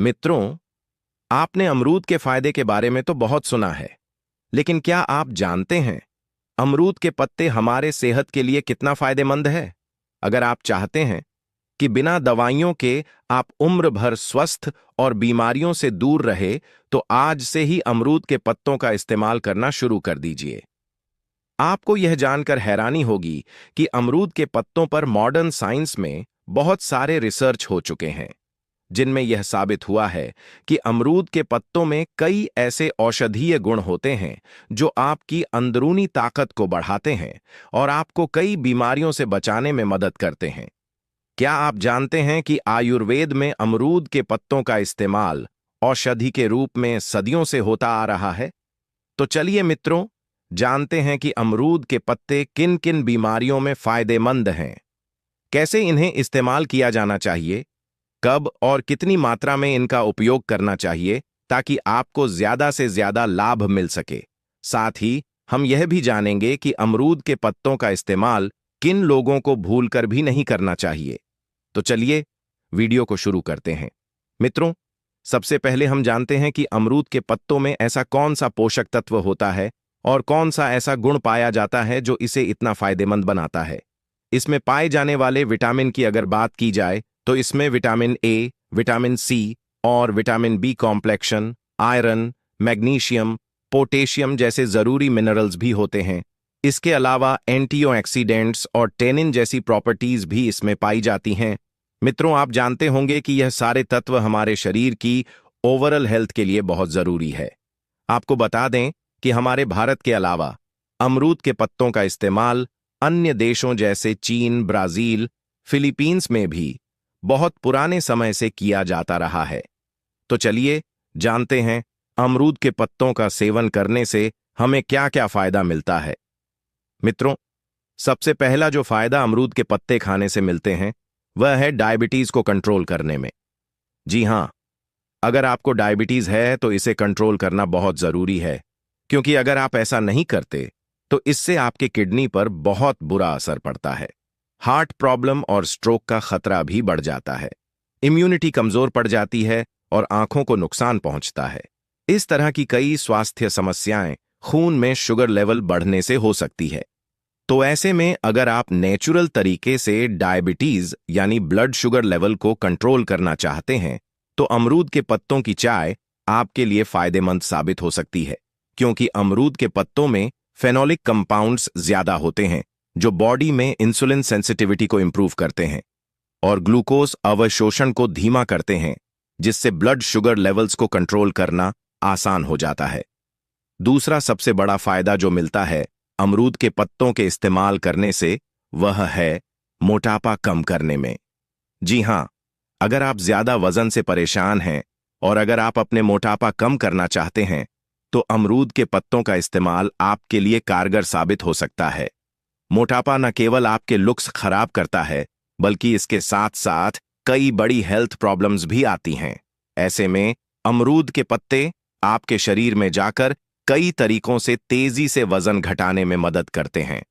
मित्रों, आपने अमरूद के फायदे के बारे में तो बहुत सुना है, लेकिन क्या आप जानते हैं अमरूद के पत्ते हमारे सेहत के लिए कितना फायदेमंद है? अगर आप चाहते हैं कि बिना दवाइयों के आप उम्र भर स्वस्थ और बीमारियों से दूर रहे, तो आज से ही अमरूद के पत्तों का इस्तेमाल करना शुरू कर दीजिए। आपको यह जानकर हैरानी होगी कि अमरूद के पत्तों पर मॉडर्न साइंस में बहुत सारे रिसर्च हो चुके हैं, जिनमें यह साबित हुआ है कि अमरूद के पत्तों में कई ऐसे औषधीय गुण होते हैं जो आपकी अंदरूनी ताकत को बढ़ाते हैं और आपको कई बीमारियों से बचाने में मदद करते हैं। क्या आप जानते हैं कि आयुर्वेद में अमरूद के पत्तों का इस्तेमाल औषधि के रूप में सदियों से होता आ रहा है? तो चलिए मित्रों, जानते हैं कि अमरूद के पत्ते किन किन बीमारियों में फायदेमंद हैं, कैसे इन्हें इस्तेमाल किया जाना चाहिए, कब और कितनी मात्रा में इनका उपयोग करना चाहिए ताकि आपको ज्यादा से ज्यादा लाभ मिल सके। साथ ही हम यह भी जानेंगे कि अमरूद के पत्तों का इस्तेमाल किन लोगों को भूलकर भी नहीं करना चाहिए। तो चलिए वीडियो को शुरू करते हैं। मित्रों, सबसे पहले हम जानते हैं कि अमरूद के पत्तों में ऐसा कौन सा पोषक तत्व होता है और कौन सा ऐसा गुण पाया जाता है जो इसे इतना फायदेमंद बनाता है। इसमें पाए जाने वाले विटामिन की अगर बात की जाए तो इसमें विटामिन ए, विटामिन सी और vitamin B complexion, iron, magnesium, potassium जैसे जरूरी मिनरल्स भी होते हैं। इसके अलावा एंटीऑक्सीडेंट्स और टेनिन जैसी प्रॉपर्टीज भी इसमें पाई जाती हैं। मित्रों, आप जानते होंगे कि यह सारे तत्व हमारे शरीर की ओवरऑल हेल्थ के लिए बहुत जरूरी है। आपको बता दें कि हमारे भारत के अलावा अमरूद के पत्तों का इस्तेमाल अन्य देशों जैसे चीन, ब्राजील, फिलीपींस में भी बहुत पुराने समय से किया जाता रहा है। तो चलिए जानते हैं अमरूद के पत्तों का सेवन करने से हमें क्या क्या फायदा मिलता है। मित्रों, सबसे पहला जो फायदा अमरूद के पत्ते खाने से मिलते हैं वह है डायबिटीज को कंट्रोल करने में। जी हां, अगर आपको डायबिटीज है तो इसे कंट्रोल करना बहुत जरूरी है, क्योंकि अगर आप ऐसा नहीं करते तो इससे आपके किडनी पर बहुत बुरा असर पड़ता है। हार्ट प्रॉब्लम और स्ट्रोक का खतरा भी बढ़ जाता है, इम्यूनिटी कमजोर पड़ जाती है और आंखों को नुकसान पहुंचता है। इस तरह की कई स्वास्थ्य समस्याएं खून में शुगर लेवल बढ़ने से हो सकती है। तो ऐसे में अगर आप नेचुरल तरीके से डायबिटीज यानी ब्लड शुगर लेवल को कंट्रोल करना चाहते हैं, तो अमरूद के पत्तों की चाय आपके लिए फायदेमंद साबित हो सकती है, क्योंकि अमरूद के पत्तों में फेनोलिक कंपाउंड्स ज्यादा होते हैं जो बॉडी में इंसुलिन सेंसिटिविटी को इंप्रूव करते हैं और ग्लूकोज अवशोषण को धीमा करते हैं, जिससे ब्लड शुगर लेवल्स को कंट्रोल करना आसान हो जाता है। दूसरा सबसे बड़ा फायदा जो मिलता है अमरूद के पत्तों के इस्तेमाल करने से वह है मोटापा कम करने में। जी हां, अगर आप ज्यादा वजन से परेशान हैं और अगर आप अपने मोटापा कम करना चाहते हैं, तो अमरूद के पत्तों का इस्तेमाल आपके लिए कारगर साबित हो सकता है। मोटापा न केवल आपके लुक्स खराब करता है, बल्कि इसके साथ साथ कई बड़ी हेल्थ प्रॉब्लम्स भी आती हैं। ऐसे में अमरूद के पत्ते आपके शरीर में जाकर कई तरीकों से तेजी से वजन घटाने में मदद करते हैं।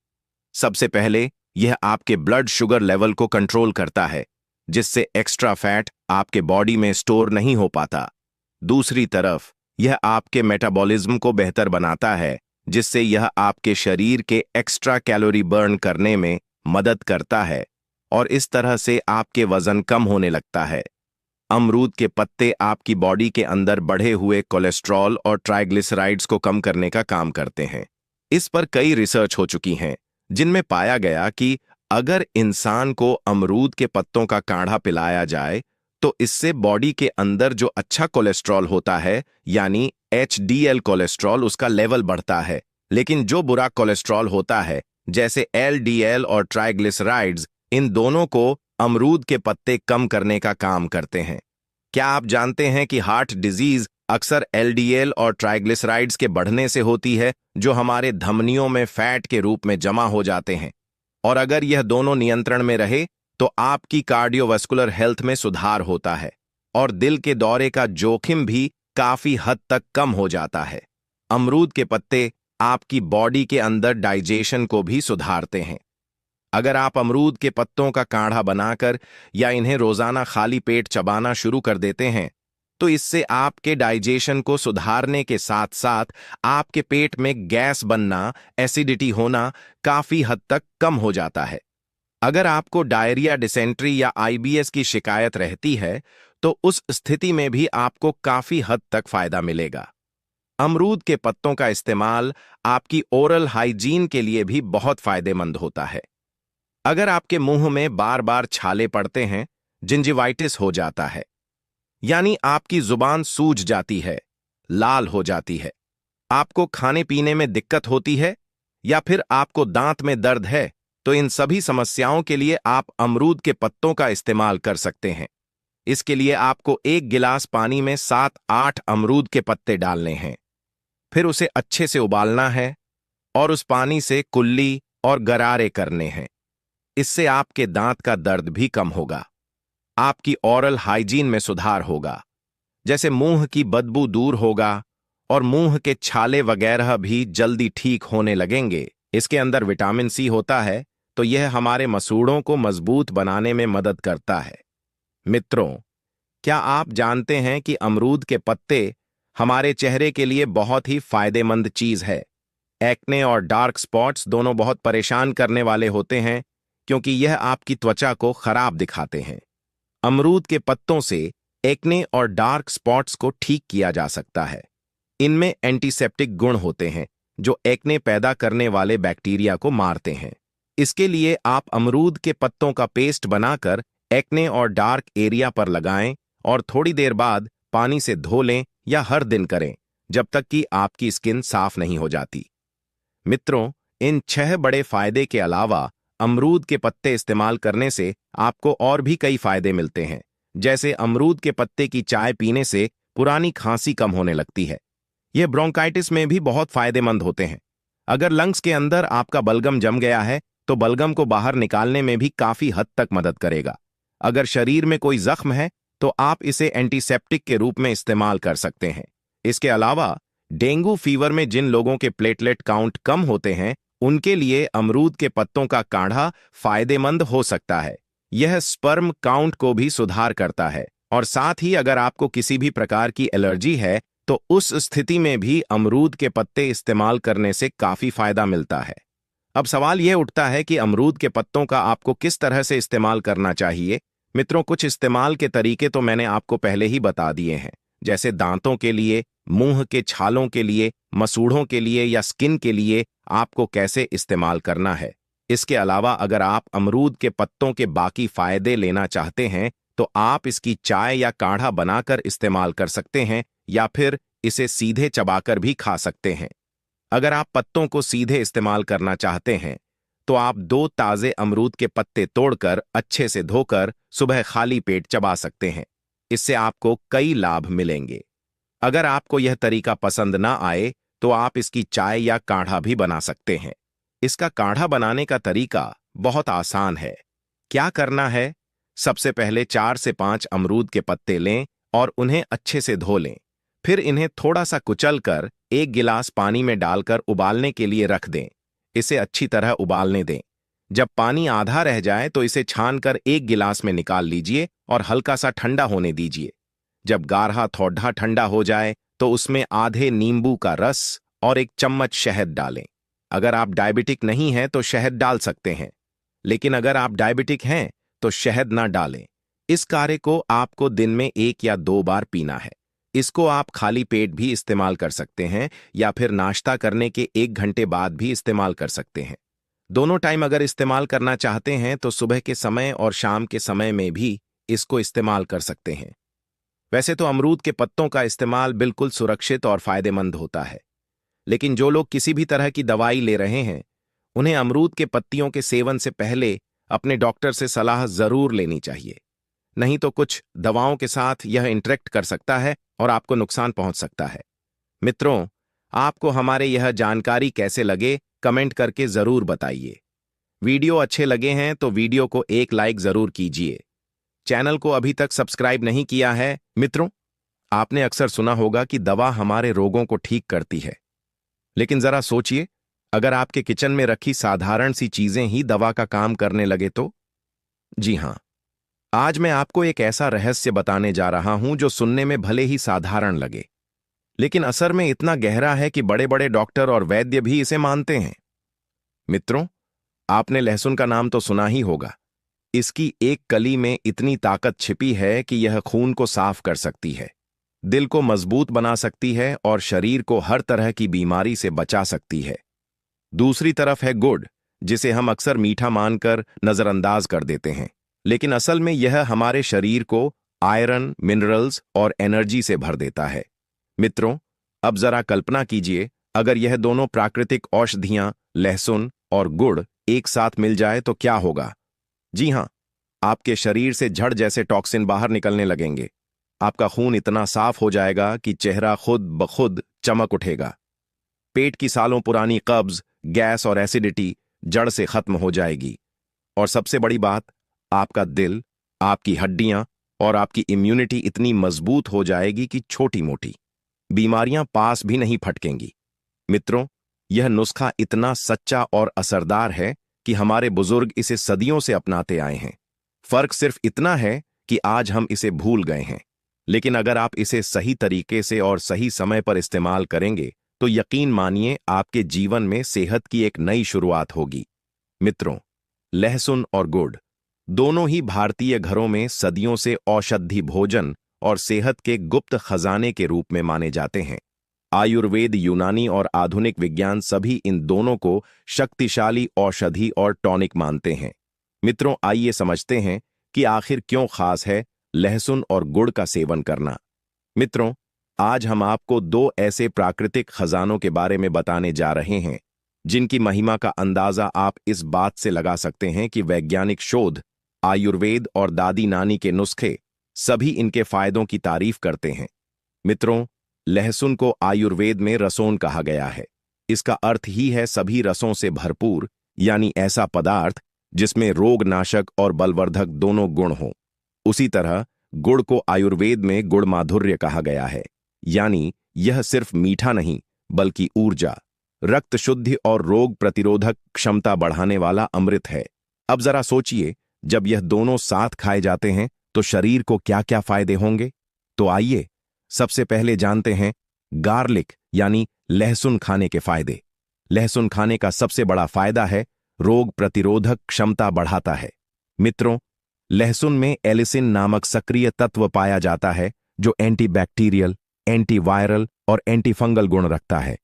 सबसे पहले यह आपके ब्लड शुगर लेवल को कंट्रोल करता है, जिससे एक्स्ट्रा फैट आपके बॉडी में स्टोर नहीं हो पाता। दूसरी तरफ यह आपके मेटाबॉलिज्म को बेहतर बनाता है, जिससे यह आपके शरीर के एक्स्ट्रा कैलोरी बर्न करने में मदद करता है और इस तरह से आपके वजन कम होने लगता है। अमरूद के पत्ते आपकी बॉडी के अंदर बढ़े हुए कोलेस्ट्रॉल और ट्राइग्लिसराइड्स को कम करने का काम करते हैं। इस पर कई रिसर्च हो चुकी हैं, जिनमें पाया गया कि अगर इंसान को अमरूद के पत्तों का काढ़ा पिलाया जाए तो इससे बॉडी के अंदर जो अच्छा कोलेस्ट्रॉल होता है यानी एचडीएल कोलेस्ट्रॉल, उसका लेवल बढ़ता है, लेकिन जो बुरा कोलेस्ट्रॉल होता है जैसे एलडीएल और ट्राइग्लिसराइड्स, इन दोनों को अमरूद के पत्ते कम करने का काम करते हैं। क्या आप जानते हैं कि हार्ट डिजीज अक्सर एलडीएल और ट्राइग्लिसराइड्स के बढ़ने से होती है, जो हमारे धमनियों में फैट के रूप में जमा हो जाते हैं, और अगर यह दोनों नियंत्रण में रहे तो आपकी कार्डियोवास्कुलर हेल्थ में सुधार होता है और दिल के दौरे का जोखिम भी काफी हद तक कम हो जाता है। अमरूद के पत्ते आपकी बॉडी के अंदर डाइजेशन को भी सुधारते हैं। अगर आप अमरूद के पत्तों का काढ़ा बनाकर या इन्हें रोजाना खाली पेट चबाना शुरू कर देते हैं, तो इससे आपके डाइजेशन को सुधारने के साथ साथ आपके पेट में गैस बनना, एसिडिटी होना काफी हद तक कम हो जाता है। अगर आपको डायरिया, डिसेंट्री या आईबीएस की शिकायत रहती है, तो उस स्थिति में भी आपको काफी हद तक फायदा मिलेगा। अमरूद के पत्तों का इस्तेमाल आपकी ओरल हाइजीन के लिए भी बहुत फायदेमंद होता है। अगर आपके मुंह में बार बार छाले पड़ते हैं, जिंजिवाइटिस हो जाता है, यानी आपकी जुबान सूज जाती है, लाल हो जाती है, आपको खाने पीने में दिक्कत होती है, या फिर आपको दांत में दर्द है, तो इन सभी समस्याओं के लिए आप अमरूद के पत्तों का इस्तेमाल कर सकते हैं। इसके लिए आपको 1 गिलास पानी में 7-8 अमरूद के पत्ते डालने हैं। फिर उसे अच्छे से उबालना है और उस पानी से कुल्ली और गरारे करने हैं। इससे आपके दांत का दर्द भी कम होगा, आपकी ओरल हाइजीन में सुधार होगा, जैसे मुंह की बदबू दूर होगा और मुंह के छाले वगैरह भी जल्दी ठीक होने लगेंगे। इसके अंदर विटामिन सी होता है, तो यह हमारे मसूड़ों को मजबूत बनाने में मदद करता है। मित्रों, क्या आप जानते हैं कि अमरूद के पत्ते हमारे चेहरे के लिए बहुत ही फायदेमंद चीज है। एक्ने और डार्क स्पॉट्स दोनों बहुत परेशान करने वाले होते हैं, क्योंकि यह आपकी त्वचा को खराब दिखाते हैं। अमरूद के पत्तों से एक्ने और डार्क स्पॉट्स को ठीक किया जा सकता है। इनमें एंटीसेप्टिक गुण होते हैं, जो एक्ने पैदा करने वाले बैक्टीरिया को मारते हैं। इसके लिए आप अमरूद के पत्तों का पेस्ट बनाकर एक्ने और डार्क एरिया पर लगाएं और थोड़ी देर बाद पानी से धो लें या हर दिन करें, जब तक कि आपकी स्किन साफ नहीं हो जाती। मित्रों, इन 6 बड़े फायदे के अलावा अमरूद के पत्ते इस्तेमाल करने से आपको और भी कई फायदे मिलते हैं। जैसे अमरूद के पत्ते की चाय पीने से पुरानी खांसी कम होने लगती है। यह ब्रोंकाइटिस में भी बहुत फायदेमंद होते हैं। अगर लंग्स के अंदर आपका बलगम जम गया है, तो बलगम को बाहर निकालने में भी काफी हद तक मदद करेगा। अगर शरीर में कोई जख्म है, तो आप इसे एंटीसेप्टिक के रूप में इस्तेमाल कर सकते हैं। इसके अलावा डेंगू फीवर में जिन लोगों के प्लेटलेट काउंट कम होते हैं, उनके लिए अमरूद के पत्तों का काढ़ा फायदेमंद हो सकता है। यह स्पर्म काउंट को भी सुधार करता है, और साथ ही अगर आपको किसी भी प्रकार की एलर्जी है, तो उस स्थिति में भी अमरूद के पत्ते इस्तेमाल करने से काफी फायदा मिलता है। अब सवाल यह उठता है कि अमरूद के पत्तों का आपको किस तरह से इस्तेमाल करना चाहिए। मित्रों, कुछ इस्तेमाल के तरीके तो मैंने आपको पहले ही बता दिए हैं, जैसे दांतों के लिए, मुंह के छालों के लिए, मसूड़ों के लिए या स्किन के लिए आपको कैसे इस्तेमाल करना है। इसके अलावा अगर आप अमरूद के पत्तों के बाकी फायदे लेना चाहते हैं, तो आप इसकी चाय या काढ़ा बनाकर इस्तेमाल कर सकते हैं, या फिर इसे सीधे चबाकर भी खा सकते हैं। अगर आप पत्तों को सीधे इस्तेमाल करना चाहते हैं, तो आप 2 ताजे अमरूद के पत्ते तोड़कर अच्छे से धोकर सुबह खाली पेट चबा सकते हैं। इससे आपको कई लाभ मिलेंगे। अगर आपको यह तरीका पसंद ना आए, तो आप इसकी चाय या काढ़ा भी बना सकते हैं। इसका काढ़ा बनाने का तरीका बहुत आसान है। क्या करना है? सबसे पहले 4 से 5 अमरूद के पत्ते लें और उन्हें अच्छे से धो लें। फिर इन्हें थोड़ा सा कुचलकर 1 गिलास पानी में डालकर उबालने के लिए रख दें। इसे अच्छी तरह उबालने दें। जब पानी आधा रह जाए, तो इसे छानकर 1 गिलास में निकाल लीजिए और हल्का सा ठंडा होने दीजिए। जब गाढ़ा थोड़ा ठंडा हो जाए, तो उसमें आधे नींबू का रस और 1 चम्मच शहद डालें। अगर आप डायबिटिक नहीं हैं, तो शहद डाल सकते हैं, लेकिन अगर आप डायबिटिक हैं, तो शहद ना डालें। इस कार्य को आपको दिन में 1 या 2 बार पीना है। इसको आप खाली पेट भी इस्तेमाल कर सकते हैं, या फिर नाश्ता करने के 1 घंटे बाद भी इस्तेमाल कर सकते हैं। दोनों टाइम अगर इस्तेमाल करना चाहते हैं, तो सुबह के समय और शाम के समय में भी इसको इस्तेमाल कर सकते हैं। वैसे तो अमरूद के पत्तों का इस्तेमाल बिल्कुल सुरक्षित और फायदेमंद होता है, लेकिन जो लोग किसी भी तरह की दवाई ले रहे हैं, उन्हें अमरूद के पत्तियों के सेवन से पहले अपने डॉक्टर से सलाह जरूर लेनी चाहिए। नहीं तो कुछ दवाओं के साथ यह इंटरेक्ट कर सकता है और आपको नुकसान पहुंच सकता है। मित्रों, आपको हमारे यह जानकारी कैसे लगे, कमेंट करके जरूर बताइए। वीडियो अच्छे लगे हैं तो वीडियो को 1 लाइक जरूर कीजिए। चैनल को अभी तक सब्सक्राइब नहीं किया है। मित्रों, आपने अक्सर सुना होगा कि दवा हमारे रोगों को ठीक करती है, लेकिन जरा सोचिए, अगर आपके किचन में रखी साधारण सी चीजें ही दवा का काम करने लगे तो? जी हां, आज मैं आपको एक ऐसा रहस्य बताने जा रहा हूं जो सुनने में भले ही साधारण लगे, लेकिन असर में इतना गहरा है कि बड़े बड़े डॉक्टर और वैद्य भी इसे मानते हैं। मित्रों, आपने लहसुन का नाम तो सुना ही होगा। इसकी एक कली में इतनी ताकत छिपी है कि यह खून को साफ कर सकती है, दिल को मजबूत बना सकती है और शरीर को हर तरह की बीमारी से बचा सकती है। दूसरी तरफ है गुड़, जिसे हम अक्सर मीठा मानकर नजरअंदाज कर देते हैं, लेकिन असल में यह हमारे शरीर को आयरन, मिनरल्स और एनर्जी से भर देता है। मित्रों, अब जरा कल्पना कीजिए, अगर यह दोनों प्राकृतिक औषधियां लहसुन और गुड़ एक साथ मिल जाए तो क्या होगा। जी हां, आपके शरीर से झड़ जैसे टॉक्सिन बाहर निकलने लगेंगे। आपका खून इतना साफ हो जाएगा कि चेहरा खुद ब खुद चमक उठेगा। पेट की सालों पुरानी कब्ज, गैस और एसिडिटी जड़ से खत्म हो जाएगी। और सबसे बड़ी बात, आपका दिल, आपकी हड्डियां और आपकी इम्यूनिटी इतनी मजबूत हो जाएगी कि छोटी मोटी बीमारियां पास भी नहीं फटकेंगी। मित्रों, यह नुस्खा इतना सच्चा और असरदार है कि हमारे बुजुर्ग इसे सदियों से अपनाते आए हैं। फर्क सिर्फ इतना है कि आज हम इसे भूल गए हैं, लेकिन अगर आप इसे सही तरीके से और सही समय पर इस्तेमाल करेंगे तो यकीन मानिए आपके जीवन में सेहत की एक नई शुरुआत होगी। मित्रों, लहसुन और गुड़ दोनों ही भारतीय घरों में सदियों से औषधि भोजन और सेहत के गुप्त खजाने के रूप में माने जाते हैं। आयुर्वेद, यूनानी और आधुनिक विज्ञान सभी इन दोनों को शक्तिशाली औषधि और टॉनिक मानते हैं। मित्रों, आइए समझते हैं कि आखिर क्यों खास है लहसुन और गुड़ का सेवन करना। मित्रों, आज हम आपको दो ऐसे प्राकृतिक खजानों के बारे में बताने जा रहे हैं जिनकी महिमा का अंदाजा आप इस बात से लगा सकते हैं कि वैज्ञानिक शोध, आयुर्वेद और दादी नानी के नुस्खे सभी इनके फायदों की तारीफ करते हैं। मित्रों, लहसुन को आयुर्वेद में रसोन कहा गया है। इसका अर्थ ही है सभी रसों से भरपूर, यानी ऐसा पदार्थ जिसमें रोगनाशक और बलवर्धक दोनों गुण हों। उसी तरह गुड़ को आयुर्वेद में गुड़ माधुर्य कहा गया है, यानी यह सिर्फ मीठा नहीं बल्कि ऊर्जा, रक्त शुद्धि और रोग प्रतिरोधक क्षमता बढ़ाने वाला अमृत है। अब जरा सोचिए, जब यह दोनों साथ खाए जाते हैं तो शरीर को क्या क्या फायदे होंगे। तो आइए सबसे पहले जानते हैं गार्लिक यानी लहसुन खाने के फायदे। लहसुन खाने का सबसे बड़ा फायदा है रोग प्रतिरोधक क्षमता बढ़ाता है। मित्रों, लहसुन में एलिसिन नामक सक्रिय तत्व पाया जाता है जो एंटीबैक्टीरियल, एंटीवायरल और एंटीफंगल गुण रखता है।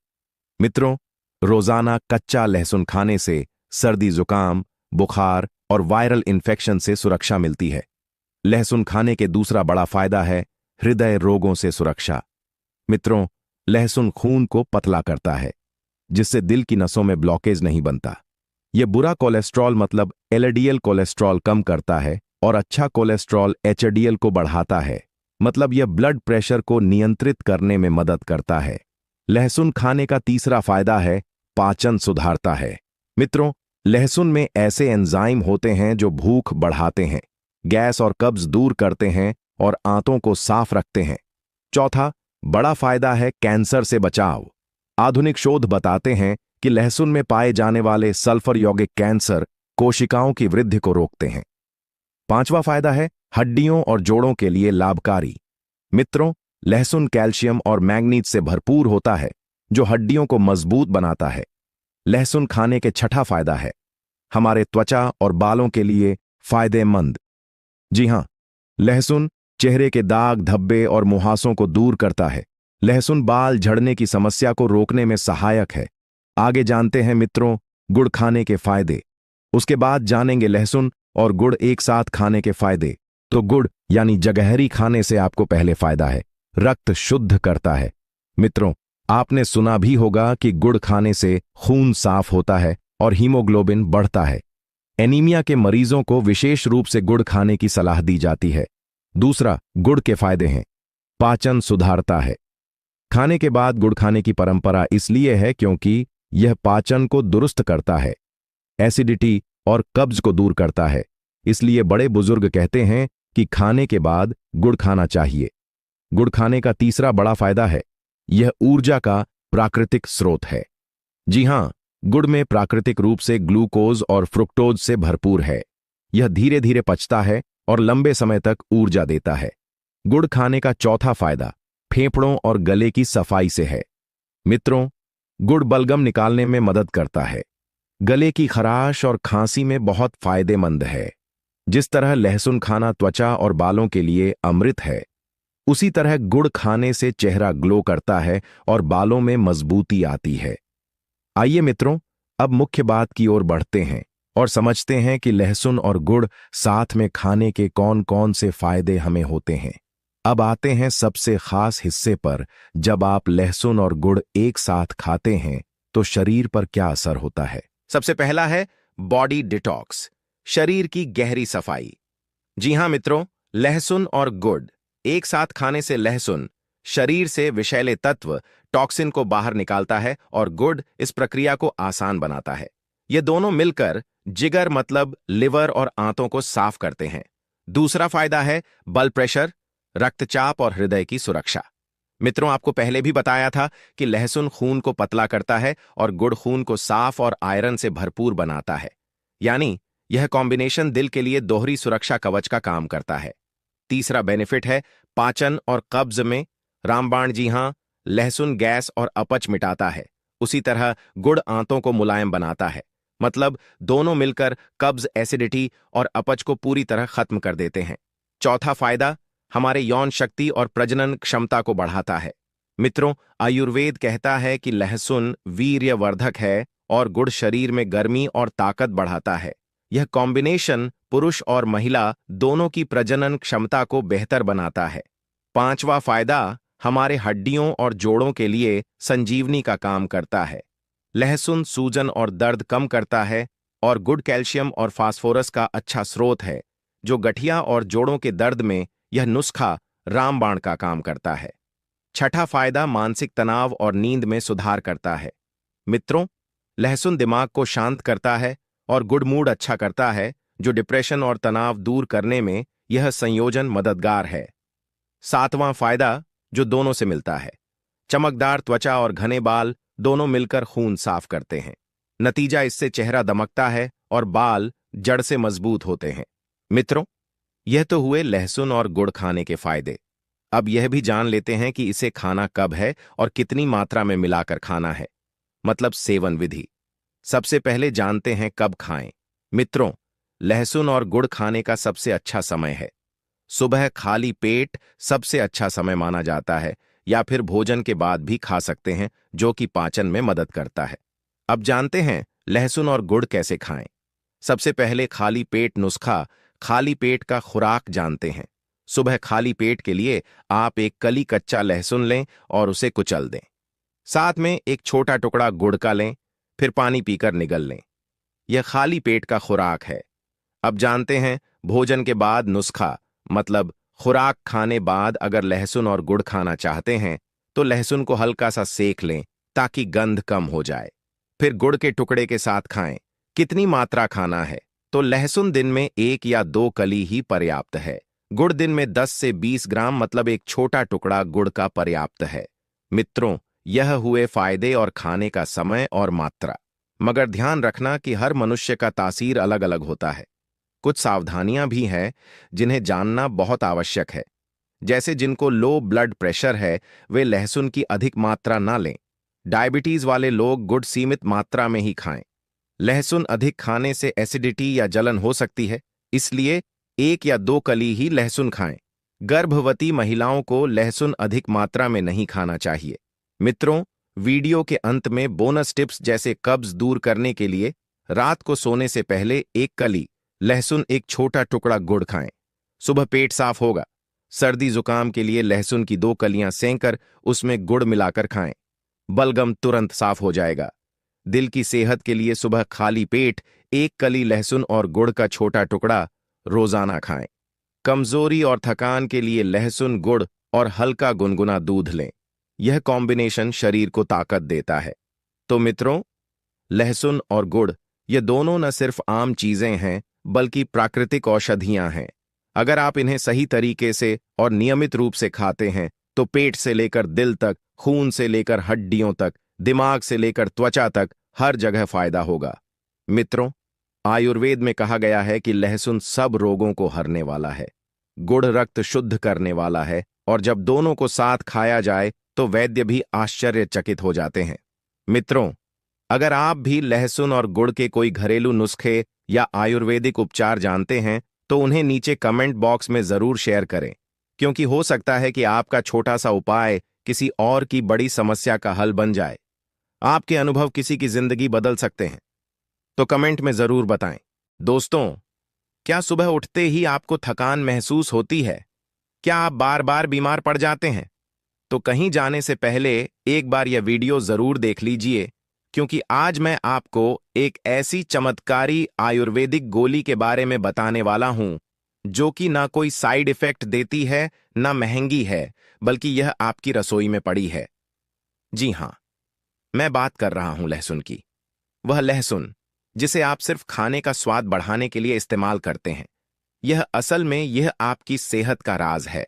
मित्रों, रोजाना कच्चा लहसुन खाने से सर्दी, जुकाम, बुखार और वायरल इन्फेक्शन से सुरक्षा मिलती है। लहसुन खाने के दूसरा बड़ा फायदा है हृदय रोगों से सुरक्षा। मित्रों, लहसुन खून को पतला करता है, जिससे दिल की नसों में ब्लॉकेज नहीं बनता। यह बुरा कोलेस्ट्रॉल मतलब एलडीएल कोलेस्ट्रॉल कम करता है और अच्छा कोलेस्ट्रॉल एचडीएल को बढ़ाता है, मतलब यह ब्लड प्रेशर को नियंत्रित करने में मदद करता है। लहसुन खाने का तीसरा फायदा है पाचन सुधारता है। मित्रों, लहसुन में ऐसे एंजाइम होते हैं जो भूख बढ़ाते हैं, गैस और कब्ज दूर करते हैं और आंतों को साफ रखते हैं। चौथा बड़ा फायदा है कैंसर से बचाव। आधुनिक शोध बताते हैं कि लहसुन में पाए जाने वाले सल्फर यौगिक कैंसर कोशिकाओं की वृद्धि को रोकते हैं। पांचवा फायदा है हड्डियों और जोड़ों के लिए लाभकारी। मित्रों, लहसुन कैल्शियम और मैग्नीज से भरपूर होता है जो हड्डियों को मजबूत बनाता है। लहसुन खाने के छठा फायदा है हमारे त्वचा और बालों के लिए फायदेमंद। जी हां, लहसुन चेहरे के दाग, धब्बे और मुहासों को दूर करता है। लहसुन बाल झड़ने की समस्या को रोकने में सहायक है। आगे जानते हैं मित्रों गुड़ खाने के फायदे। उसके बाद जानेंगे लहसुन और गुड़ एक साथ खाने के फायदे। तो गुड़ यानी जगहरी खाने से आपको पहले फायदा है, रक्त शुद्ध करता है। मित्रों, आपने सुना भी होगा कि गुड़ खाने से खून साफ होता है और हीमोग्लोबिन बढ़ता है। एनीमिया के मरीजों को विशेष रूप से गुड़ खाने की सलाह दी जाती है। दूसरा, गुड़ के फायदे हैं पाचन सुधारता है। खाने के बाद गुड़ खाने की परंपरा इसलिए है क्योंकि यह पाचन को दुरुस्त करता है, एसिडिटी और कब्ज को दूर करता है। इसलिए बड़े बुजुर्ग कहते हैं कि खाने के बाद गुड़ खाना चाहिए। गुड़ खाने का तीसरा बड़ा फायदा है यह ऊर्जा का प्राकृतिक स्रोत है। जी हां, गुड़ में प्राकृतिक रूप से ग्लूकोज और फ्रुक्टोज से भरपूर है। यह धीरे धीरे पचता है और लंबे समय तक ऊर्जा देता है। गुड़ खाने का चौथा फायदा फेफड़ों और गले की सफाई से है। मित्रों, गुड़ बलगम निकालने में मदद करता है। गले की खराश और खांसी में बहुत फायदेमंद है। जिस तरह लहसुन खाना त्वचा और बालों के लिए अमृत है, उसी तरह गुड़ खाने से चेहरा ग्लो करता है और बालों में मजबूती आती है। आइए मित्रों, अब मुख्य बात की ओर बढ़ते हैं और समझते हैं कि लहसुन और गुड़ साथ में खाने के कौन कौन से फायदे हमें होते हैं। अब आते हैं सबसे खास हिस्से पर। जब आप लहसुन और गुड़ एक साथ खाते हैं तो शरीर पर क्या असर होता है। सबसे पहला है बॉडी डिटॉक्स, शरीर की गहरी सफाई। जी हां मित्रों, लहसुन और गुड़ एक साथ खाने से लहसुन शरीर से विषैले तत्व टॉक्सिन को बाहर निकालता है और गुड़ इस प्रक्रिया को आसान बनाता है। ये दोनों मिलकर जिगर मतलब लिवर और आंतों को साफ करते हैं। दूसरा फायदा है ब्लड प्रेशर, रक्तचाप और हृदय की सुरक्षा। मित्रों, आपको पहले भी बताया था कि लहसुन खून को पतला करता है और गुड़ खून को साफ और आयरन से भरपूर बनाता है। यानी यह कॉम्बिनेशन दिल के लिए दोहरी सुरक्षा कवच का काम करता है। तीसरा बेनिफिट है पाचन और कब्ज में। रामबाण जी हां, लहसुन गैस और अपच मिटाता है, उसी तरह गुड़ आंतों को मुलायम बनाता है। मतलब दोनों मिलकर कब्ज, एसिडिटी और अपच को पूरी तरह खत्म कर देते हैं। चौथा फायदा हमारे यौन शक्ति और प्रजनन क्षमता को बढ़ाता है। मित्रों, आयुर्वेद कहता है कि लहसुन वीर्यवर्धक है और गुड़ शरीर में गर्मी और ताकत बढ़ाता है। यह कॉम्बिनेशन पुरुष और महिला दोनों की प्रजनन क्षमता को बेहतर बनाता है। पांचवा फायदा हमारे हड्डियों और जोड़ों के लिए संजीवनी का काम करता है। लहसुन सूजन और दर्द कम करता है और गुड़ कैल्शियम और फास्फोरस का अच्छा स्रोत है, जो गठिया और जोड़ों के दर्द में यह नुस्खा रामबाण का काम करता है। छठा फायदा मानसिक तनाव और नींद में सुधार करता है। मित्रों, लहसुन दिमाग को शांत करता है और गुड़ मूड अच्छा करता है, जो डिप्रेशन और तनाव दूर करने में यह संयोजन मददगार है। सातवां फायदा जो दोनों से मिलता है, चमकदार त्वचा और घने बाल दोनों मिलकर खून साफ करते हैं। नतीजा इससे चेहरा दमकता है और बाल जड़ से मजबूत होते हैं। मित्रों, यह तो हुए लहसुन और गुड़ खाने के फायदे। अब यह भी जान लेते हैं कि इसे खाना कब है और कितनी मात्रा में मिलाकर खाना है, मतलब सेवन विधि। सबसे पहले जानते हैं कब खाएं। मित्रों, लहसुन और गुड़ खाने का सबसे अच्छा समय है सुबह। खाली पेट सबसे अच्छा समय माना जाता है, या फिर भोजन के बाद भी खा सकते हैं, जो कि पाचन में मदद करता है। अब जानते हैं लहसुन और गुड़ कैसे खाएं। सबसे पहले खाली पेट नुस्खा, खाली पेट का खुराक जानते हैं। सुबह खाली पेट के लिए आप एक कली कच्चा लहसुन लें और उसे कुचल दें। साथ में एक छोटा टुकड़ा गुड़ का लें, फिर पानी पीकर निगल लें। यह खाली पेट का खुराक है। अब जानते हैं भोजन के बाद नुस्खा, मतलब खुराक खाने बाद अगर लहसुन और गुड़ खाना चाहते हैं तो लहसुन को हल्का सा सेक लें ताकि गंध कम हो जाए। फिर गुड़ के टुकड़े के साथ खाएं। कितनी मात्रा खाना है, तो लहसुन दिन में 1 या 2 कली ही पर्याप्त है। गुड़ दिन में 10 से 20 ग्राम, मतलब एक छोटा टुकड़ा गुड़ का पर्याप्त है। मित्रों, यह हुए फायदे और खाने का समय और मात्रा। मगर ध्यान रखना कि हर मनुष्य का तासीर अलग अलग होता है। कुछ सावधानियां भी हैं जिन्हें जानना बहुत आवश्यक है। जैसे जिनको लो ब्लड प्रेशर है, वे लहसुन की अधिक मात्रा ना लें। डायबिटीज वाले लोग गुड़ सीमित मात्रा में ही खाएं। लहसुन अधिक खाने से एसिडिटी या जलन हो सकती है, इसलिए 1 या 2 कली ही लहसुन खाएं। गर्भवती महिलाओं को लहसुन अधिक मात्रा में नहीं खाना चाहिए। मित्रों, वीडियो के अंत में बोनस टिप्स, जैसे कब्ज दूर करने के लिए रात को सोने से पहले 1 कली लहसुन, एक छोटा टुकड़ा गुड़ खाएं। सुबह पेट साफ होगा। सर्दी जुकाम के लिए लहसुन की 2 कलियां सेंकर उसमें गुड़ मिलाकर खाएं। बलगम तुरंत साफ हो जाएगा। दिल की सेहत के लिए सुबह खाली पेट 1 कली लहसुन और गुड़ का छोटा टुकड़ा रोजाना खाएं। कमजोरी और थकान के लिए लहसुन, गुड़ और हल्का गुनगुना दूध लें। यह कॉम्बिनेशन शरीर को ताकत देता है। तो मित्रों, लहसुन और गुड़ ये दोनों न सिर्फ आम चीजें हैं, बल्कि प्राकृतिक औषधियां हैं। अगर आप इन्हें सही तरीके से और नियमित रूप से खाते हैं तो पेट से लेकर दिल तक, खून से लेकर हड्डियों तक, दिमाग से लेकर त्वचा तक, हर जगह फायदा होगा। मित्रों, आयुर्वेद में कहा गया है कि लहसुन सब रोगों को हरने वाला है, गुड़ रक्त शुद्ध करने वाला है, और जब दोनों को साथ खाया जाए तो वैद्य भी आश्चर्यचकित हो जाते हैं। मित्रों, अगर आप भी लहसुन और गुड़ के कोई घरेलू नुस्खे या आयुर्वेदिक उपचार जानते हैं तो उन्हें नीचे कमेंट बॉक्स में जरूर शेयर करें, क्योंकि हो सकता है कि आपका छोटा सा उपाय किसी और की बड़ी समस्या का हल बन जाए। आपके अनुभव किसी की जिंदगी बदल सकते हैं, तो कमेंट में जरूर बताएं। दोस्तों, क्या सुबह उठते ही आपको थकान महसूस होती है? क्या आप बार बार बीमार पड़ जाते हैं? तो कहीं जाने से पहले एक बार यह वीडियो जरूर देख लीजिए, क्योंकि आज मैं आपको एक ऐसी चमत्कारी आयुर्वेदिक गोली के बारे में बताने वाला हूं जो कि ना कोई साइड इफेक्ट देती है, ना महंगी है, बल्कि यह आपकी रसोई में पड़ी है। जी हां, मैं बात कर रहा हूं लहसुन की। वह लहसुन जिसे आप सिर्फ खाने का स्वाद बढ़ाने के लिए इस्तेमाल करते हैं। यह असल में यह आपकी सेहत का राज है।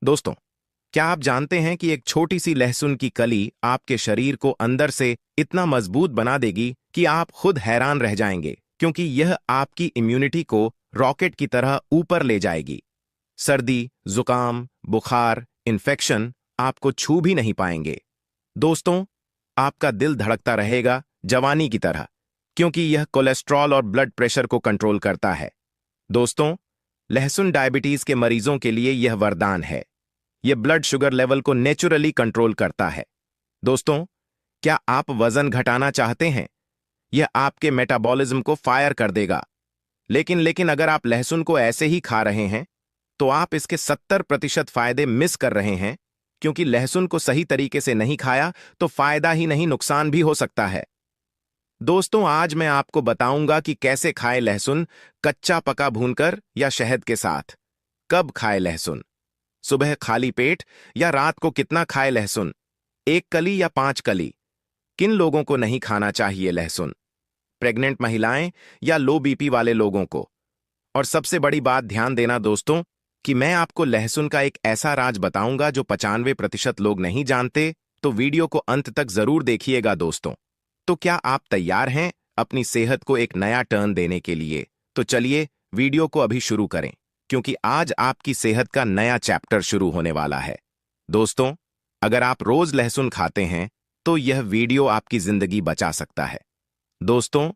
दोस्तों, क्या आप जानते हैं कि एक छोटी सी लहसुन की कली आपके शरीर को अंदर से इतना मजबूत बना देगी कि आप खुद हैरान रह जाएंगे, क्योंकि यह आपकी इम्यूनिटी को रॉकेट की तरह ऊपर ले जाएगी। सर्दी, जुकाम, बुखार, इन्फेक्शन आपको छू भी नहीं पाएंगे। दोस्तों, आपका दिल धड़कता रहेगा जवानी की तरह, क्योंकि यह कोलेस्ट्रॉल और ब्लड प्रेशर को कंट्रोल करता है। दोस्तों, लहसुन डायबिटीज के मरीजों के लिए यह वरदान है। यह ब्लड शुगर लेवल को नेचुरली कंट्रोल करता है। दोस्तों, क्या आप वजन घटाना चाहते हैं? यह आपके मेटाबॉलिज्म को फायर कर देगा। लेकिन अगर आप लहसुन को ऐसे ही खा रहे हैं तो आप इसके 70% फायदे मिस कर रहे हैं, क्योंकि लहसुन को सही तरीके से नहीं खाया तो फायदा ही नहीं, नुकसान भी हो सकता है। दोस्तों, आज मैं आपको बताऊंगा कि कैसे खाएं लहसुन, कच्चा पका भूनकर या शहद के साथ। कब खाएं लहसुन, सुबह खाली पेट या रात को कितना खाएं लहसुन, 1 कली या 5 कली। किन लोगों को नहीं खाना चाहिए लहसुन, प्रेग्नेंट महिलाएं या लो बीपी वाले लोगों को। और सबसे बड़ी बात ध्यान देना दोस्तों, कि मैं आपको लहसुन का एक ऐसा राज बताऊंगा जो 95% लोग नहीं जानते, तो वीडियो को अंत तक जरूर देखिएगा दोस्तों। तो क्या आप तैयार हैं अपनी सेहत को एक नया टर्न देने के लिए? तो चलिए वीडियो को अभी शुरू करें, क्योंकि आज आपकी सेहत का नया चैप्टर शुरू होने वाला है। दोस्तों, अगर आप रोज लहसुन खाते हैं तो यह वीडियो आपकी जिंदगी बचा सकता है। दोस्तों,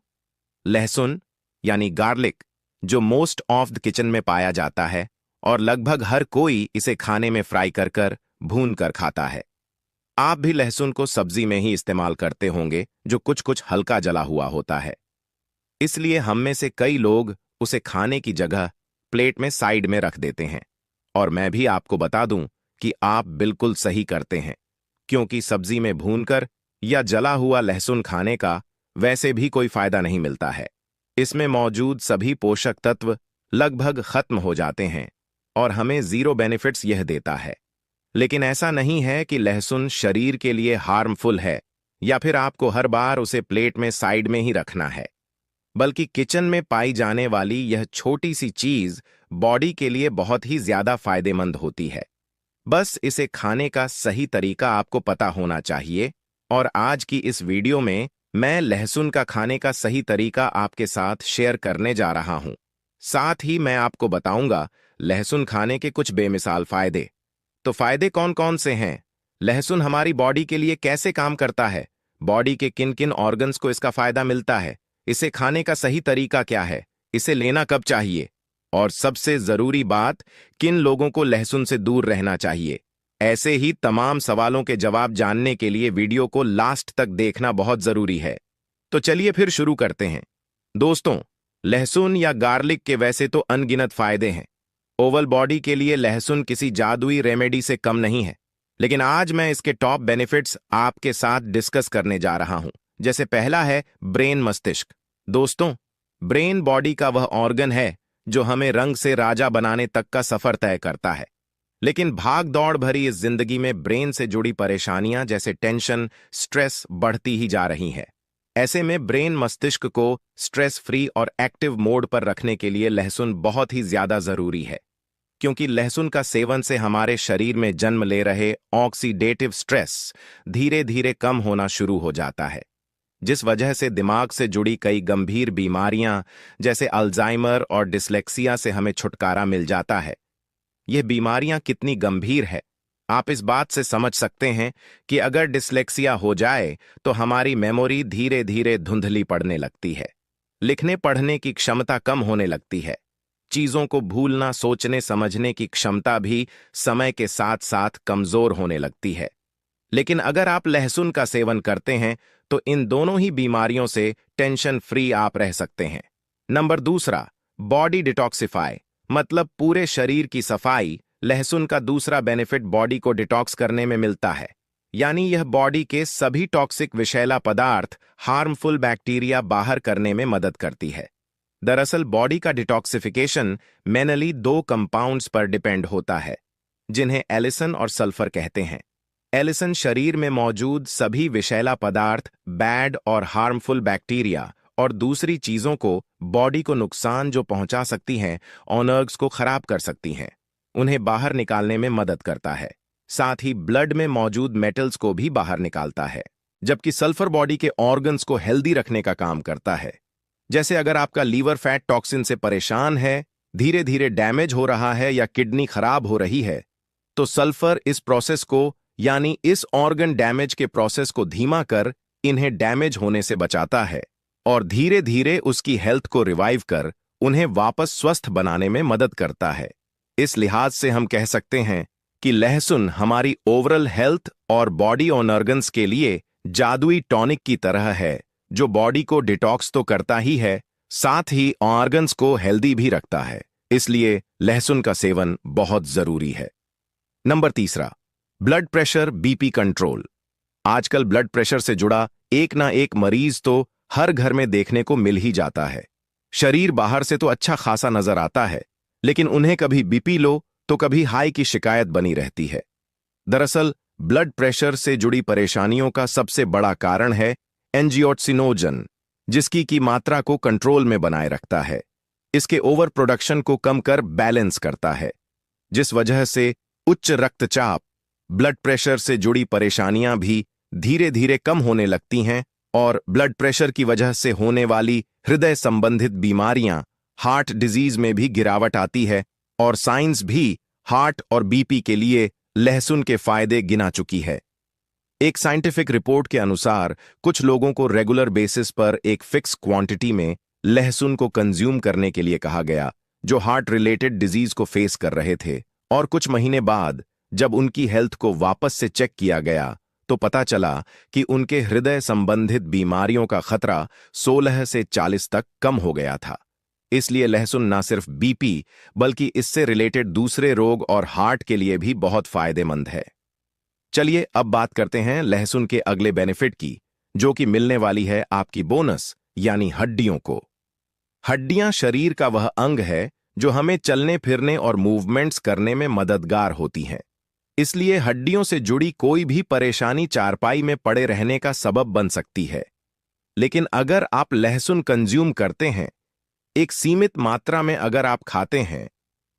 लहसुन यानी गार्लिक, जो मोस्ट ऑफ द किचन में पाया जाता है और लगभग हर कोई इसे खाने में फ्राई कर भून कर खाता है। आप भी लहसुन को सब्जी में ही इस्तेमाल करते होंगे, जो कुछ कुछ हल्का जला हुआ होता है। इसलिए हम में से कई लोग उसे खाने की जगह प्लेट में साइड में रख देते हैं। और मैं भी आपको बता दूं कि आप बिल्कुल सही करते हैं, क्योंकि सब्जी में भूनकर या जला हुआ लहसुन खाने का वैसे भी कोई फायदा नहीं मिलता है। इसमें मौजूद सभी पोषक तत्व लगभग खत्म हो जाते हैं और हमें जीरो बेनिफिट्स यह देता है। लेकिन ऐसा नहीं है कि लहसुन शरीर के लिए हार्मफुल है या फिर आपको हर बार उसे प्लेट में साइड में ही रखना है, बल्कि किचन में पाई जाने वाली यह छोटी सी चीज बॉडी के लिए बहुत ही ज्यादा फायदेमंद होती है। बस इसे खाने का सही तरीका आपको पता होना चाहिए, और आज की इस वीडियो में मैं लहसुन का खाने का सही तरीका आपके साथ शेयर करने जा रहा हूं। साथ ही मैं आपको बताऊंगा लहसुन खाने के कुछ बेमिसाल फायदे। तो फायदे कौन कौन से हैं? लहसुन हमारी बॉडी के लिए कैसे काम करता है? बॉडी के किन किन ऑर्गन्स को इसका फायदा मिलता है? इसे खाने का सही तरीका क्या है? इसे लेना कब चाहिए? और सबसे जरूरी बात, किन लोगों को लहसुन से दूर रहना चाहिए? ऐसे ही तमाम सवालों के जवाब जानने के लिए वीडियो को लास्ट तक देखना बहुत जरूरी है। तो चलिए फिर शुरू करते हैं। दोस्तों, लहसुन या गार्लिक के वैसे तो अनगिनत फायदे हैं। ओवल बॉडी के लिए लहसुन किसी जादुई रेमेडी से कम नहीं है, लेकिन आज मैं इसके टॉप बेनिफिट्स आपके साथ डिस्कस करने जा रहा हूं। जैसे पहला है ब्रेन, मस्तिष्क। दोस्तों, ब्रेन बॉडी का वह ऑर्गन है जो हमें रंग से राजा बनाने तक का सफर तय करता है। लेकिन भाग दौड़ भरी इस जिंदगी में ब्रेन से जुड़ी परेशानियां जैसे टेंशन, स्ट्रेस बढ़ती ही जा रही हैं। ऐसे में ब्रेन, मस्तिष्क को स्ट्रेस फ्री और एक्टिव मोड पर रखने के लिए लहसुन बहुत ही ज्यादा जरूरी है, क्योंकि लहसुन का सेवन से हमारे शरीर में जन्म ले रहे ऑक्सीडेटिव स्ट्रेस धीरे धीरे कम होना शुरू हो जाता है, जिस वजह से दिमाग से जुड़ी कई गंभीर बीमारियां जैसे अल्जाइमर और डिसलेक्सिया से हमें छुटकारा मिल जाता है। ये बीमारियां कितनी गंभीर है, आप इस बात से समझ सकते हैं कि अगर डिसलेक्सिया हो जाए तो हमारी मेमोरी धीरे धीरे धुंधली पड़ने लगती है, लिखने पढ़ने की क्षमता कम होने लगती है, चीजों को भूलना, सोचने समझने की क्षमता भी समय के साथ साथ कमजोर होने लगती है। लेकिन अगर आप लहसुन का सेवन करते हैं तो इन दोनों ही बीमारियों से टेंशन फ्री आप रह सकते हैं। नंबर दूसरा, बॉडी डिटॉक्सिफाई, मतलब पूरे शरीर की सफाई। लहसुन का दूसरा बेनिफिट बॉडी को डिटॉक्स करने में मिलता है, यानी यह बॉडी के सभी टॉक्सिक विषैला पदार्थ, हार्मफुल बैक्टीरिया बाहर करने में मदद करती है। दरअसल बॉडी का डिटॉक्सिफिकेशन मेनली दो कंपाउंड्स पर डिपेंड होता है, जिन्हें एलिसन और सल्फर कहते हैं। एलिसन शरीर में मौजूद सभी विषैला पदार्थ, बैड और हार्मफुल बैक्टीरिया और दूसरी चीजों को बॉडी को नुकसान जो पहुंचा सकती हैं, ऑर्गन्स को खराब कर सकती हैं, उन्हें बाहर निकालने में मदद करता है। साथ ही ब्लड में मौजूद मेटल्स को भी बाहर निकालता है, जबकि सल्फर बॉडी के ऑर्गन्स को हेल्दी रखने का काम करता है। जैसे अगर आपका लीवर फैट टॉक्सिन से परेशान है, धीरे धीरे डैमेज हो रहा है या किडनी खराब हो रही है, तो सल्फर इस प्रोसेस को, यानी इस ऑर्गन डैमेज के प्रोसेस को धीमा कर इन्हें डैमेज होने से बचाता है और धीरे धीरे उसकी हेल्थ को रिवाइव कर उन्हें वापस स्वस्थ बनाने में मदद करता है। इस लिहाज से हम कह सकते हैं कि लहसुन हमारी ओवरऑल हेल्थ और बॉडी ऑर्गन्स के लिए जादुई टॉनिक की तरह है, जो बॉडी को डिटॉक्स तो करता ही है, साथ ही ऑर्गन्स को हेल्दी भी रखता है। इसलिए लहसुन का सेवन बहुत जरूरी है। नंबर तीसरा, ब्लड प्रेशर, बीपी कंट्रोल। आजकल ब्लड प्रेशर से जुड़ा एक ना एक मरीज तो हर घर में देखने को मिल ही जाता है। शरीर बाहर से तो अच्छा खासा नजर आता है, लेकिन उन्हें कभी बीपी लो तो कभी हाई की शिकायत बनी रहती है। दरअसल ब्लड प्रेशर से जुड़ी परेशानियों का सबसे बड़ा कारण है एंजियोटेंसिनोजन, जिसकी की मात्रा को कंट्रोल में बनाए रखता है। इसके ओवर प्रोडक्शन को कम कर बैलेंस करता है, जिस वजह से उच्च रक्तचाप, ब्लड प्रेशर से जुड़ी परेशानियां भी धीरे धीरे कम होने लगती हैं और ब्लड प्रेशर की वजह से होने वाली हृदय संबंधित बीमारियां, हार्ट डिजीज में भी गिरावट आती है और साइंस भी हार्ट और बीपी के लिए लहसुन के फायदे गिना चुकी है। एक साइंटिफिक रिपोर्ट के अनुसार कुछ लोगों को रेगुलर बेसिस पर एक फिक्स क्वांटिटी में लहसुन को कंज्यूम करने के लिए कहा गया, जो हार्ट रिलेटेड डिजीज को फेस कर रहे थे, और कुछ महीने बाद जब उनकी हेल्थ को वापस से चेक किया गया तो पता चला कि उनके हृदय संबंधित बीमारियों का खतरा 16 से 40 तक कम हो गया था। इसलिए लहसुन न सिर्फ बीपी बल्कि इससे रिलेटेड दूसरे रोग और हार्ट के लिए भी बहुत फायदेमंद है। चलिए अब बात करते हैं लहसुन के अगले बेनिफिट की, जो कि मिलने वाली है आपकी बोनस, यानी हड्डियों को। हड्डियां शरीर का वह अंग है जो हमें चलने फिरने और मूवमेंट्स करने में मददगार होती हैं। इसलिए हड्डियों से जुड़ी कोई भी परेशानी चारपाई में पड़े रहने का सबब बन सकती है। लेकिन अगर आप लहसुन कंज्यूम करते हैं, एक सीमित मात्रा में अगर आप खाते हैं,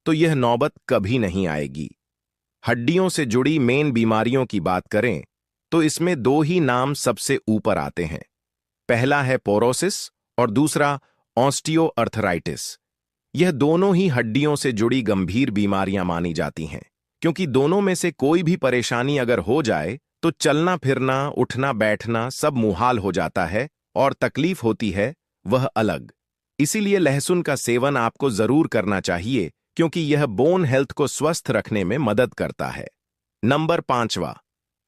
तो यह नौबत कभी नहीं आएगी। हड्डियों से जुड़ी मेन बीमारियों की बात करें तो इसमें दो ही नाम सबसे ऊपर आते हैं। पहला है पोरोसिस और दूसरा ऑस्टियोआर्थराइटिस। यह दोनों ही हड्डियों से जुड़ी गंभीर बीमारियां मानी जाती हैं, क्योंकि दोनों में से कोई भी परेशानी अगर हो जाए तो चलना फिरना, उठना बैठना सब मुहाल हो जाता है और तकलीफ होती है वह अलग। इसीलिए लहसुन का सेवन आपको जरूर करना चाहिए, क्योंकि यह बोन हेल्थ को स्वस्थ रखने में मदद करता है। नंबर 5वां,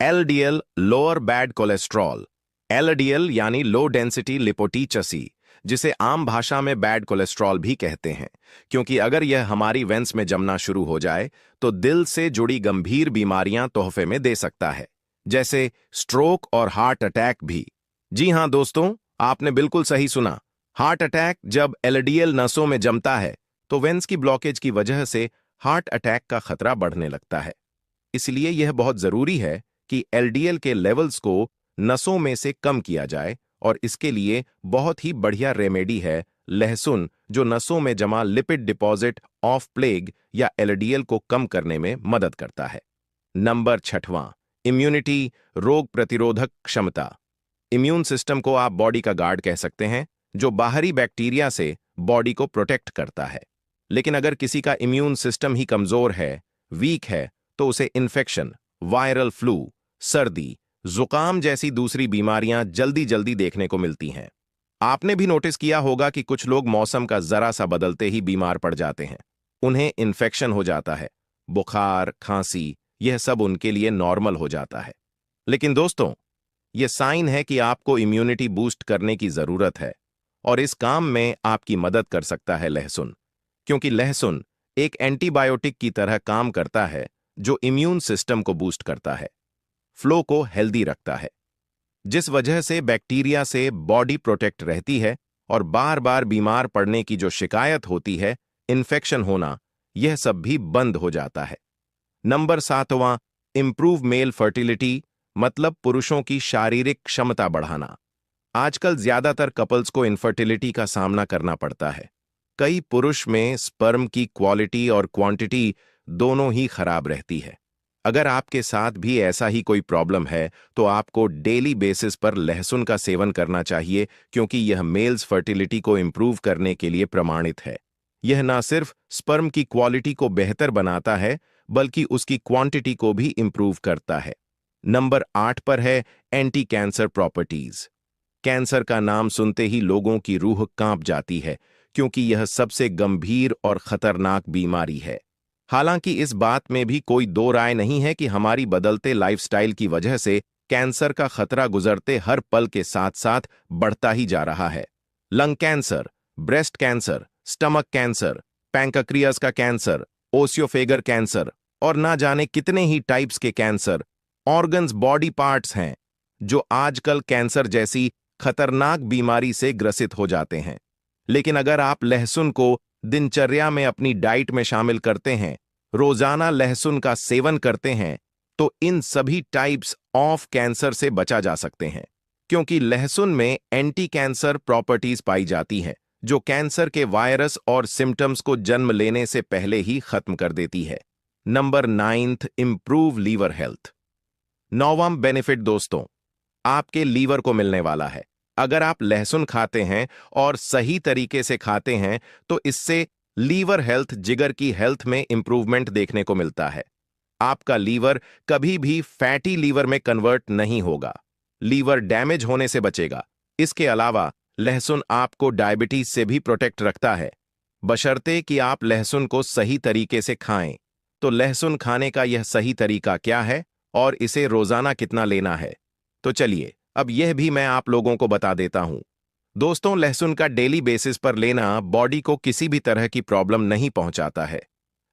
LDL, lower bad cholesterol. LDL यानी लो डेंसिटी लिपोटीचसी, जिसे आम भाषा में बैड कोलेस्ट्रॉल भी कहते हैं, क्योंकि अगर यह हमारी वेंस में जमना शुरू हो जाए तो दिल से जुड़ी गंभीर बीमारियां तोहफे में दे सकता है, जैसे स्ट्रोक और हार्ट अटैक भी। जी हां दोस्तों, आपने बिल्कुल सही सुना। हार्ट अटैक जब एलडीएल नसों में जमता है तो वेंस की ब्लॉकेज की वजह से हार्ट अटैक का खतरा बढ़ने लगता है। इसलिए यह बहुत जरूरी है कि एलडीएल के लेवल्स को नसों में से कम किया जाए, और इसके लिए बहुत ही बढ़िया रेमेडी है लहसुन, जो नसों में जमा लिपिड डिपॉजिट ऑफ प्लेग या एलडीएल को कम करने में मदद करता है। नंबर 6वां, इम्यूनिटी, रोग प्रतिरोधक क्षमता। इम्यून सिस्टम को आप बॉडी का गार्ड कह सकते हैं, जो बाहरी बैक्टीरिया से बॉडी को प्रोटेक्ट करता है। लेकिन अगर किसी का इम्यून सिस्टम ही कमजोर है, वीक है, तो उसे इन्फेक्शन, वायरल फ्लू, सर्दी, जुकाम जैसी दूसरी बीमारियां जल्दी जल्दी देखने को मिलती हैं। आपने भी नोटिस किया होगा कि कुछ लोग मौसम का जरा सा बदलते ही बीमार पड़ जाते हैं। उन्हें इन्फेक्शन हो जाता है, बुखार, खांसी, यह सब उनके लिए नॉर्मल हो जाता है। लेकिन दोस्तों, यह साइन है कि आपको इम्यूनिटी बूस्ट करने की जरूरत है, और इस काम में आपकी मदद कर सकता है लहसुन, क्योंकि लहसुन एक एंटीबायोटिक की तरह काम करता है जो इम्यून सिस्टम को बूस्ट करता है, फ्लो को हेल्दी रखता है, जिस वजह से बैक्टीरिया से बॉडी प्रोटेक्ट रहती है और बार बार बीमार पड़ने की जो शिकायत होती है, इन्फेक्शन होना, यह सब भी बंद हो जाता है। नंबर 7वां, इंप्रूव मेल फर्टिलिटी, मतलब पुरुषों की शारीरिक क्षमता बढ़ाना। आजकल ज्यादातर कपल्स को इनफर्टिलिटी का सामना करना पड़ता है। कई पुरुष में स्पर्म की क्वालिटी और क्वांटिटी दोनों ही खराब रहती है। अगर आपके साथ भी ऐसा ही कोई प्रॉब्लम है, तो आपको डेली बेसिस पर लहसुन का सेवन करना चाहिए, क्योंकि यह मेल्स फर्टिलिटी को इंप्रूव करने के लिए प्रमाणित है। यह ना सिर्फ स्पर्म की क्वालिटी को बेहतर बनाता है, बल्कि उसकी क्वांटिटी को भी इंप्रूव करता है। नंबर 8 पर है एंटी कैंसर प्रॉपर्टीज। कैंसर का नाम सुनते ही लोगों की रूह कांप जाती है, क्योंकि यह सबसे गंभीर और खतरनाक बीमारी है। हालांकि इस बात में भी कोई दो राय नहीं है कि हमारी बदलते लाइफस्टाइल की वजह से कैंसर का खतरा गुजरते हर पल के साथ साथ बढ़ता ही जा रहा है। Lung cancer, breast cancer, stomach cancer, pancreas का कैंसर, ओसियोफेगर कैंसर और ना जाने कितने ही टाइप्स के कैंसर, ऑर्गन्स, बॉडी पार्ट्स हैं जो आजकल कैंसर जैसी खतरनाक बीमारी से ग्रसित हो जाते हैं। लेकिन अगर आप लहसुन को दिनचर्या में अपनी डाइट में शामिल करते हैं, रोजाना लहसुन का सेवन करते हैं, तो इन सभी टाइप्स ऑफ कैंसर से बचा जा सकते हैं, क्योंकि लहसुन में एंटी कैंसर प्रॉपर्टीज पाई जाती हैं जो कैंसर के वायरस और सिम्टम्स को जन्म लेने से पहले ही खत्म कर देती है। Number 9, improve liver health. 9वां बेनिफिट दोस्तों, आपके लीवर को मिलने वाला है। अगर आप लहसुन खाते हैं और सही तरीके से खाते हैं, तो इससे लीवर हेल्थ, जिगर की हेल्थ में इंप्रूवमेंट देखने को मिलता है। आपका लीवर कभी भी फैटी लीवर में कन्वर्ट नहीं होगा, लीवर डैमेज होने से बचेगा। इसके अलावा लहसुन आपको डायबिटीज से भी प्रोटेक्ट रखता है, बशर्ते कि आप लहसुन को सही तरीके से खाएं। तो लहसुन खाने का यह सही तरीका क्या है और इसे रोजाना कितना लेना है, तो चलिए अब यह भी मैं आप लोगों को बता देता हूं। दोस्तों, लहसुन का डेली बेसिस पर लेना बॉडी को किसी भी तरह की प्रॉब्लम नहीं पहुंचाता है,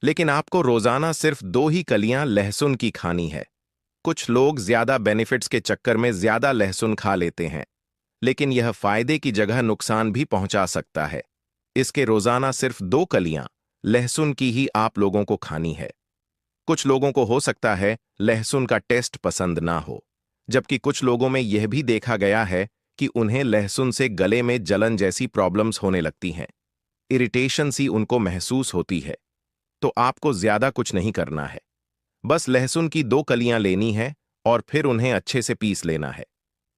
लेकिन आपको रोजाना सिर्फ 2 ही कलियां लहसुन की खानी है। कुछ लोग ज्यादा बेनिफिट्स के चक्कर में ज्यादा लहसुन खा लेते हैं, लेकिन यह फायदे की जगह नुकसान भी पहुंचा सकता है। इसके रोजाना सिर्फ 2 कलियां लहसुन की ही आप लोगों को खानी है। कुछ लोगों को हो सकता है लहसुन का टेस्ट पसंद ना हो, जबकि कुछ लोगों में यह भी देखा गया है कि उन्हें लहसुन से गले में जलन जैसी प्रॉब्लम्स होने लगती हैं, इरिटेशन सी उनको महसूस होती है। तो आपको ज्यादा कुछ नहीं करना है, बस लहसुन की 2 कलियां लेनी है और फिर उन्हें अच्छे से पीस लेना है।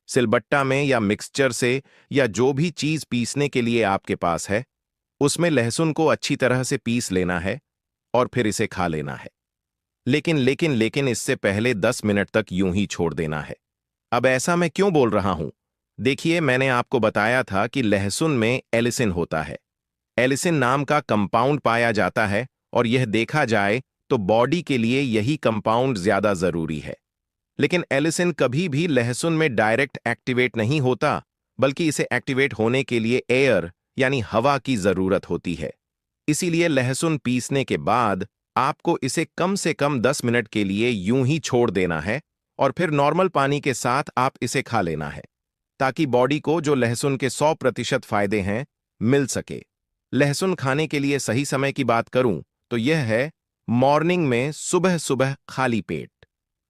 सिलबट्टा में या मिक्सचर से, या जो भी चीज पीसने के लिए आपके पास है, उसमें लहसुन को अच्छी तरह से पीस लेना है और फिर इसे खा लेना है। लेकिन इससे पहले 10 मिनट तक यूं ही छोड़ देना है। अब ऐसा मैं क्यों बोल रहा हूं? देखिए, मैंने आपको बताया था कि लहसुन में एलिसिन होता है। एलिसिन नाम का कंपाउंड पाया जाता है, और यह देखा जाए तो बॉडी के लिए यही कंपाउंड ज्यादा जरूरी है। लेकिन एलिसिन कभी भी लहसुन में डायरेक्ट एक्टिवेट नहीं होता, बल्कि इसे एक्टिवेट होने के लिए एयर यानी हवा की जरूरत होती है। इसीलिए लहसुन पीसने के बाद आपको इसे कम से कम 10 मिनट के लिए यूं ही छोड़ देना है और फिर नॉर्मल पानी के साथ आप इसे खा लेना है, ताकि बॉडी को जो लहसुन के 100% फायदे हैं मिल सके। लहसुन खाने के लिए सही समय की बात करूं तो यह है मॉर्निंग में, सुबह सुबह खाली पेट।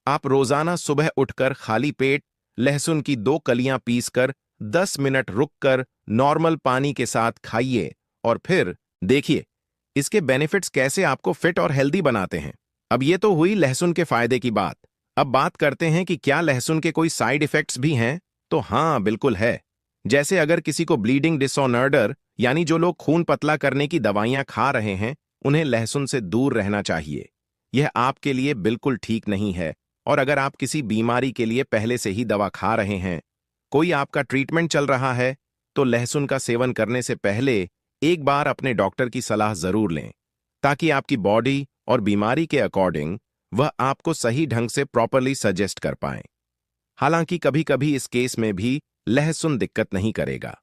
आप रोजाना सुबह उठकर खाली पेट लहसुन की 2 कलियां पीसकर 10 मिनट रुककर नॉर्मल पानी के साथ खाइए, और फिर देखिए इसके बेनिफिट्स कैसे आपको फिट और हेल्दी बनाते हैं। अब ये तो हुई लहसुन के फायदे की बात। अब बात करते हैं कि क्या लहसुन के कोई साइड इफेक्ट्स भी हैं। तो हाँ, बिल्कुल है। जैसे अगर किसी को ब्लीडिंग डिसऑर्डर यानी जो लोग खून पतला करने की दवाइयां खा रहे हैं, उन्हें लहसुन से दूर रहना चाहिए। यह आपके लिए बिल्कुल ठीक नहीं है। और अगर आप किसी बीमारी के लिए पहले से ही दवा खा रहे हैं, कोई आपका ट्रीटमेंट चल रहा है, तो लहसुन का सेवन करने से पहले एक बार अपने डॉक्टर की सलाह जरूर लें, ताकि आपकी बॉडी और बीमारी के अकॉर्डिंग वह आपको सही ढंग से प्रॉपरली सजेस्ट कर पाए। हालांकि कभी कभी इस केस में भी लहसुन दिक्कत नहीं करेगा।